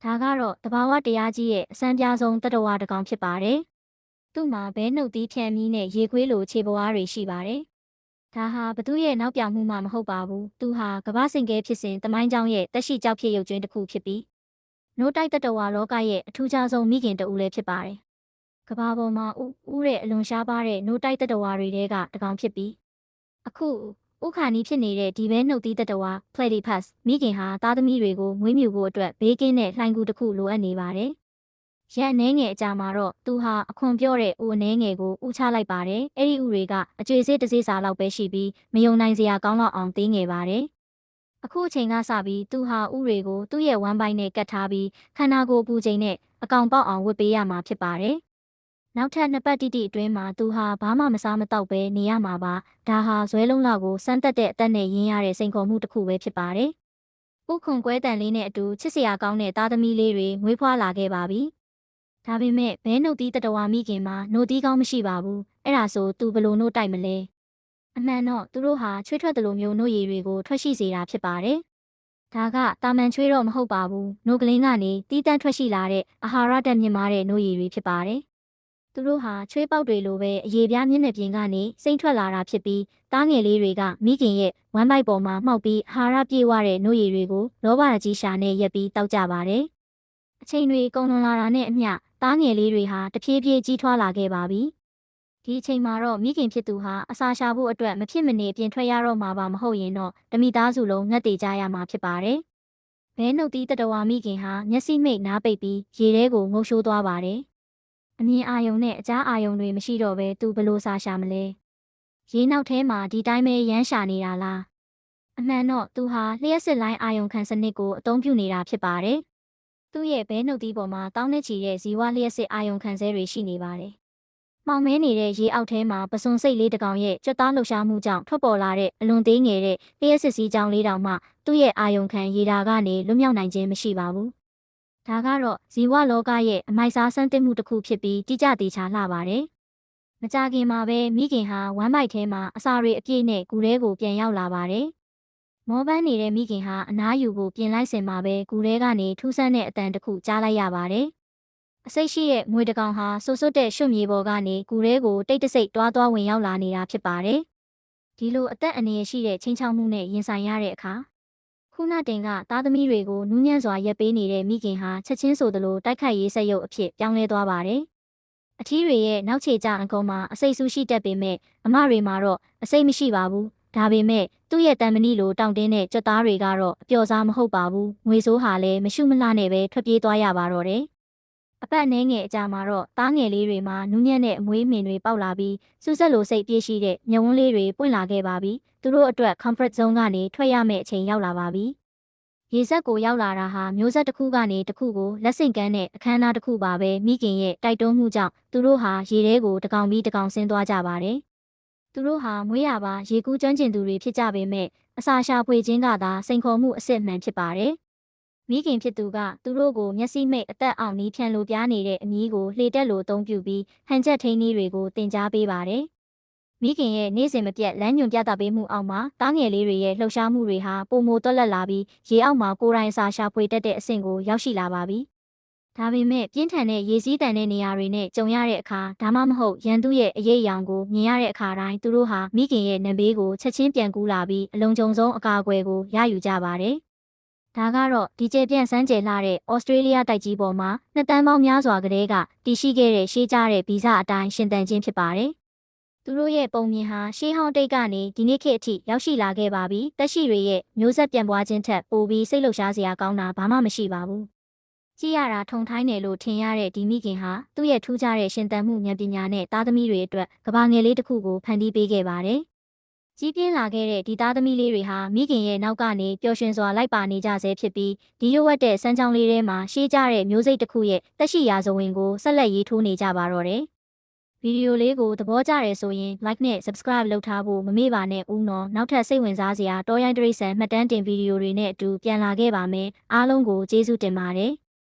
ဒါကတော့သဘာဝတရားကြီးရဲ့အစမ်းပြားဆုံးတတ္တဝါတစ်ကောင်ဖြစ်ပါတယ်။သူ့မှာဘဲနှုတ်သီးဖြန်မီးနဲ့ရေခွေးလိုခြေပွားတွေရှိပါတယ်။ဒါဟာဘသူရဲ့နောက်ပြောင်မှုမှမဟုတ်ပါဘူး။သူဟာကမ္ဘာစင်ကဲဖြစ်စဉ်တမိုင်းကြောင်းရဲ့တက်ရှိကြောက်ဖြစ်ရုပ်ကျွင်းတစ်ခုဖြစ်ပြီးနိုးတိုက်တတ္တဝါလောကရဲ့အထူးခြားဆုံးမိခင်တဦးလည်းဖြစ်ပါတယ်။ကမ္ဘာပေါ်မှာဥတဲ့အလွန်ရှားပါတဲ့နိုးတိုက်တတ္တဝါတွေထဲကတစ်ကောင်ဖြစ်ပြီးအခုဥခါနီးဖြစ်နေတဲ့ဒီဘဲနှုတ်သီးတတ္တဝါ Platypus မိခင်ဟာသားသမီးတွေကိုမွေးမြူဖို့အတွက်ဘေးကင်းတဲ့လှိုင်ကူတစ်ခုလိုအပ်နေပါတယ်။ရက်အနှဲငယ်အကြာမှာတော့သူဟာအခွန်ပြောတဲ့ဥအနှဲငယ်ကိုဥချလိုက်ပါတယ်။အဲ့ဒီဥတွေကအကျွေစေးတစ်စေးစာလောက်ပဲရှိပြီးမယုံနိုင်စရာကောင်းတော့အောင်သေးငယ်ပါတယ်။အခုအချိန်ကစပြီးသူဟာဥတွေကိုသူ့ရဲ့ဝမ်းပိုင်းနဲ့ကတ်ထားပြီးခန္ဓာကိုယ်ပူချိန်နဲ့အကောင်ပေါက်အောင်ဝတ်ပေးရမှာဖြစ်ပါတယ်။နောက်ထပ်2ပတ်တိတိအတွင်းမှာသူဟာဘာမှမစားမတော့ပဲနေရမှာပါဒါဟာဇွဲလုံးလောက်ကိုစမ်းတက်တဲ့အသက်နဲ့ရင်းရတဲ့စိန်ခေါ်မှုတစ်ခုပဲဖြစ်ပါတယ်ဥခွန်ကွဲတန်လေးနဲ့အတူချစ်စရာကောင်းတဲ့သားသမီးလေးတွေမွေးဖွားလာခဲ့ပါပြီဒါပေမဲ့ဘဲနှုတ်သီးတတဝါမိခင်မှာနှုတ်သီးကောင်းမရှိပါဘူးအဲ့ဒါဆိုသူဘလို့နှုတ်တိုက်မလဲအမှန်တော့သူတို့ဟာချွေးထွက်တယ်လို့မျိုးနှုတ်ရည်တွေကိုထွက်ရှိစေတာဖြစ်ပါတယ်ဒါကတာမန်ချွေးတော့မဟုတ်ပါဘူးနှုတ်ကလင်းကနေတီးတန့်ထွက်ရှိလာတဲ့အာဟာရဓာတ်မြင့်မားတဲ့နှုတ်ရည်တွေဖြစ်ပါတယ်သူတို့ဟာချွေးပေါက်တွေလိုပဲအရေပြားမျက်နှာပြင်ကနေစိမ့်ထွက်လာတာဖြစ်ပြီးသားငယ်လေးတွေကမိခင်ရဲ့ဝမ်းပိုက်ပေါ်မှာမှောက်ပြီးအာဟာရပြေဝတဲ့နှုတ်ရည်တွေကိုလောဘကြီးရှာနဲ့ရက်ပြီးတောက်ကြပါတယ်။အချိန်တွေကုန်လွန်လာတာနဲ့အမျှသားငယ်လေးတွေဟာတဖြည်းဖြည်းကြီးထွားလာခဲ့ပါပြီ။ဒီအချိန်မှာတော့မိခင်ဖြစ်သူဟာအစာရှာဖို့အတွက်မဖြစ်မနေပြင်ထွက်ရတော့မှာပါမဟုတ်ရင်တော့တမိသားစုလုံးငတ်တေကြရမှာဖြစ်ပါတယ်။ဘဲနှုတ်သီးတတဝါမိခင်ဟာမျက်စိမိတ်နားပိတ်ပြီးရေထဲကိုငုပ်ရှိုးသွားပါတယ်။အမြင်အာယုံနဲ့အကြားအာယုံတွေမရှိတော့ဘဲသူဘလို့စာရှာမလဲရေနောက်ထဲမှာဒီတိုင်းပဲရမ်းရှာနေတာလားအမှန်တော့သူဟာလျှက်စစ်လိုင်းအာယုံခံစနစ်ကိုအသုံးပြုနေတာဖြစ်ပါတယ်သူ့ရဲ့ဘဲနှုတ်သီးပေါ်မှာတောင်းနဲ့ချီတဲ့ဇီဝလျှက်စစ်အာယုံခံစဲတွေရှိနေပါတယ်မှောင်မဲနေတဲ့ရေအောက်ထဲမှာပစွန်စိတ်လေးတစ်ကောင်ရဲ့ကြွက်သားလှုပ်ရှားမှုကြောင့်ထွက်ပေါ်လာတဲ့အလွန်သေးငယ်တဲ့လျှက်စစ်စည်းကြောင်းလေးတောင်မှသူ့ရဲ့အာယုံခံရေဓာကနေလွတ်မြောက်နိုင်ခြင်းမရှိပါဘူးဒါကတော့ဇီဝလောကရဲ့အမိုက်စားဆန်းသစ်မှုတစ်ခုဖြစ်ပြီးတိကျသေးချာလှပါတယ်။မကြခင်မှာပဲမိခင်ဟာဝမ်းပိုက်ထဲမှာအစာတွေအပြည့်နဲ့ဂူထဲကိုပြန်ရောက်လာပါတယ်။မောပန်းနေတဲ့မိခင်ဟာအနားယူဖို့ပြင်လိုက်စင်မှာပဲဂူထဲကနေထူးဆန်းတဲ့အတန်တစ်ခုကြားလိုက်ရပါတယ်။အစိတ်ရှိတဲ့ငွေတကောင်ဟာဆွတ်တဲ့ရွှွမြေပေါ်ကနေဂူထဲကိုတိတ်တဆိတ်တွားဝင်ရောက်လာနေတာဖြစ်ပါတယ်။ဒီလိုအသက်အန္တရာယ်ရှိတဲ့ချင်းချောက်မှုနဲ့ရင်ဆိုင်ရတဲ့အခါခုနတင်ကသားသမီးတွေကိုနူးညံ့စွာရက်ပေးနေတဲ့မိခင်ဟာချက်ချင်းဆိုသလိုတိုက်ခိုက်ရေးဆက်ရုပ်အဖြစ်ပြောင်းလဲသွားပါတယ်။အထီးတွေရဲ့နောက်ခြေကျအကုန်းမှာအစိတ်ဆူရှိတတ်ပေမဲ့အမတွေမှာတော့အစိတ်မရှိပါဘူး။ဒါပေမဲ့သူ့ရဲ့တန်မဏိလိုတောင့်တင်းတဲ့ကြွက်သားတွေကတော့အပျော်စားမဟုတ်ပါဘူး။ငွေစိုးဟာလည်းမရှုမလှနဲ့ပဲထွက်ပြေးသွားရပါတော့တယ်။အပတ်နှဲငယ်အကြာမှာတော့သားငယ်လေးတွေမှာနူးညံ့တဲ့အမွေးမြင်တွေပေါက်လာပြီးစူးစက်လိုစိတ်ပြေးရှိတဲ့မျက်ဝန်းလေးတွေပွင့်လာခဲ့ပါပြီ။သူတို့အတွက် comfort zone ကနေထွက်ရမယ့်အချိန်ရောက်လာပါပြီ။ရေဆက်ကိုရောက်လာတာဟာမျိုးဆက်တစ်ခုကနေတစ်ခုကိုလက်ဆင့်ကမ်းတဲ့အခမ်းအနားတစ်ခုပါပဲမိခင်ရဲ့တိုက်တွန်းမှုကြောင့်သူတို့ဟာရေထဲကိုတကောင်ပြီးတကောင်ဆင်းသွားကြပါတယ်။သူတို့ဟာမွေးရပါရေကူးကျွမ်းကျင်သူတွေဖြစ်ကြပေမဲ့အစာရှာဖွေခြင်းကသာစိန်ခေါ်မှုအစစ်မှန်ဖြစ်ပါတယ်။မိခင်ဖြစ်သူကသူတို့ကိုမျက်စိမိတ်အသက်အောင်နီးဖြန်လိုပြားနေတဲ့အမီးကိုလှေတက်လိုအသုံးပြုပြီးဟန်ချက်ထိန်းနည်းတွေကိုတင် जा ပေးပါတယ်။မိခင်ရဲ့နေ့စဉ်မပြတ်လမ်းညွှန်ပြသပေးမှုအောက်မှာတားငယ်လေးတွေရဲ့လှုပ်ရှားမှုတွေဟာပုံမိုတွက်လက်လာပြီးရေအောက်မှာကိုယ်တိုင်စာရှာဖွေတတ်တဲ့အဆင့်ကိုရောက်ရှိလာပါပြီ။ဒါပေမဲ့ပြင်းထန်တဲ့ရေစီးတန်တဲ့နေရာတွေနဲ့ကြုံရတဲ့အခါဒါမှမဟုတ်ရန်သူရဲ့အရေးအယောင်ကိုမြင်ရတဲ့အခါတိုင်းသူတို့ဟာမိခင်ရဲ့နံဘေးကိုချက်ချင်းပြန်ကူးလာပြီးအလုံးကြုံဆုံးအကာအကွယ်ကိုရယူကြပါတယ်။ဒါကတော့ဒီကျပြန့်စမ်းကျယ်လာတဲ့ဩစတြေးလျတိုက်ကြီးပေါ်မှာနှစ်တန်းပေါင်းများစွာကတည်းကတည်ရှိခဲ့တဲ့ရှေးကြတဲ့ဗီဇအတိုင်းရှင်သန်ခြင်းဖြစ်ပါတယ်။သူတို့ရဲ့ပုံမြင်ဟာရှေးဟောင်းတိတ်ကနေဒီနေ့ခေတ်အထိရောက်ရှိလာခဲ့ပါပြီ။တက်ရှိတွေရဲ့မျိုးဆက်ပြန်ပွားခြင်းထက်ပိုပြီးစိတ်လှုပ်ရှားစရာကောင်းတာဘာမှမရှိပါဘူး။ကြည့်ရတာထုံထိုင်းတယ်လို့ထင်ရတဲ့ဒီမိခင်ဟာသူ့ရဲ့ထူးခြားတဲ့ရှင်သန်မှုဉာဏ်ပညာနဲ့သားသမီးတွေအတွက်ကဘာငယ်လေးတစ်ခုကိုဖန်တီးပေးခဲ့ပါတယ်။ကြီးပြင်းလာခဲ့တဲ့ဒီသားသမီးလေးတွေဟာမိခင်ရဲ့နောက်ကနေပျော်ရွှင်စွာလိုက်ပါနေကြဆဲဖြစ်ပြီးဒီရွက်တဲ့စမ်းချောင်းလေးထဲမှာရှေးကြတဲ့မျိုးစိတ်တစ်ခုရဲ့တက်ရှိရာဇဝင်ကိုဆက်လက်ရေးထိုးနေကြပါတော့တယ်။ဗီဒီယိုလေးကိုသဘောကျတယ်ဆိုရင် like နဲ့ subscribe လုပ်ထားဖို့မမေ့ပါနဲ့ဦးနော်နောက်ထပ်စိတ်ဝင်စားစရာတောရိုင်းတရိတ်ဆန်မှတ်တမ်းတင်ဗီဒီယိုတွေနဲ့အတူပြန်လာခဲ့ပါမယ်အားလုံးကိုကျေးဇူးတင်ပါတယ်